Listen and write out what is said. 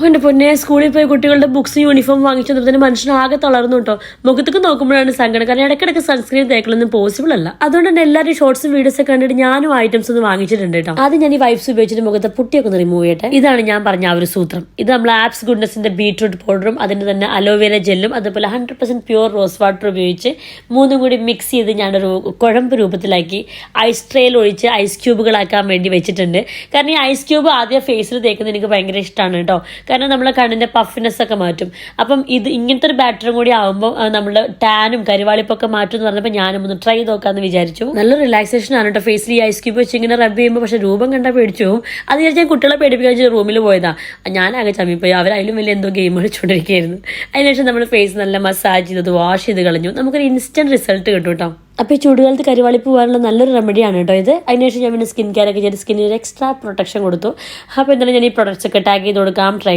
എൻ്റെ പൊന്നെ, സ്കൂളിൽ പോയി കുട്ടികളുടെ ബുക്സ് യൂണിഫോം വാങ്ങിച്ചു തന്നെ മനുഷ്യനാകെ തളർന്നു കേട്ടോ. മുഖത്തേക്ക് നോക്കുമ്പോഴാണ് സങ്കടം. കാരണം ഇടയ്ക്കിടയ്ക്ക് സൺസ്ക്രീൻ തേക്കലൊന്നും പോസിബിൾ അല്ല. അതുകൊണ്ട് തന്നെ എല്ലാവരും ഷോർട്സും വീഡിയോസ് ഒക്കെ കണ്ടിട്ട് ഞാനും ഐറ്റംസ് ഒന്ന് വാങ്ങിച്ചിട്ടുണ്ട് കേട്ടോ. ആദ്യം ഞാൻ ഈ വൈപ്സ് ഉപയോഗിച്ചിട്ട് മുഖത്തെ പുട്ടിയൊക്കെ ഒന്ന് റിമൂവ് ചെയ്യട്ടെ. ഇതാണ് ഞാൻ പറഞ്ഞ ആ ഒരു സൂത്രം. ഇത് നമ്മൾ ആപ്സ് ഗുഡ്നസിന്റെ ബീട്രൂട്ട് പൗഡറും അതിന്റെ തന്നെ അലോവേര ജെല്ലും അതുപോലെ 100% പ്യൂർ റോസ് വാട്ടർ ഉപയോഗിച്ച് മൂന്നും കൂടി മിക്സ് ചെയ്ത് ഞാനൊരു കുഴമ്പ് രൂപത്തിലാക്കി ഐസ് ട്രേയിൽ ഒഴിച്ച് ഐസ് ക്യൂബുകളാക്കാൻ വേണ്ടി വെച്ചിട്ടുണ്ട്. കാരണം ഈ ഐസ് ക്യൂബ് ആദ്യം ഫേസിൽ തേക്കുന്നത് എനിക്ക് ഭയങ്കര ഇഷ്ടമാണ് കേട്ടോ. കാരണം നമ്മളെ കണ്ണിന്റെ പഫിനെസ് ഒക്കെ മാറ്റും. അപ്പം ഇത് ഇങ്ങനത്തെ ഒരു ബാറ്ററും കൂടി ആകുമ്പോൾ നമ്മുടെ ടാനും കരിവാളിപ്പൊക്കെ മാറ്റും എന്ന് പറഞ്ഞപ്പോൾ ഞാനും ഒന്ന് ട്രൈ നോക്കാന്ന് വിചാരിച്ചു. നല്ല റിലാക്സേഷൻ ആണ് കേട്ടോ ഫേസിൽ ഈ ഐസ് ക്യൂബ് വെച്ച് ഇങ്ങനെ റബ് ചെയ്യുമ്പോൾ. പക്ഷെ രൂപം കണ്ടാൽ പേടിച്ചു പോകും. അത് ഞാൻ കുട്ടികളെ പേടിപ്പിക്കാൻ റൂമിൽ പോയതാ. ഞാനാകെ ചമ്മിപ്പോയി. അവരതിലും വലിയ എന്തോ ഗെയിം കളിച്ചുകൊണ്ടിരിക്കുകയായിരുന്നു. അതിനുശേഷം നമ്മൾ ഫേസ് നല്ല മസാജ് ചെയ്തത് വാഷ് ചെയ്ത് കളഞ്ഞു. നമുക്കൊരു ഇൻസ്റ്റന്റ് റിസൾട്ട് കിട്ടും കേട്ടോ. അപ്പോൾ ഈ ചൂടുകാലത്ത് കരിവാളിപ്പ് പോകാനുള്ള നല്ലൊരു റെമഡിയാണ് കേട്ടോ ഇത്. അതിനുശേഷം ഞാൻ പിന്നെ സ്കിൻ കെയർ ഒക്കെ ചെയ്ത് സ്കിന്നിന് എക്സ്ട്രാ പ്രൊട്ടക്ഷൻ കൊടുത്തു. അപ്പോൾ എന്തായാലും ഞാൻ ഈ പ്രൊഡക്ട്സ് ഒക്കെ ടാഗ് ചെയ്ത് കൊടുക്കാം. ട്രൈ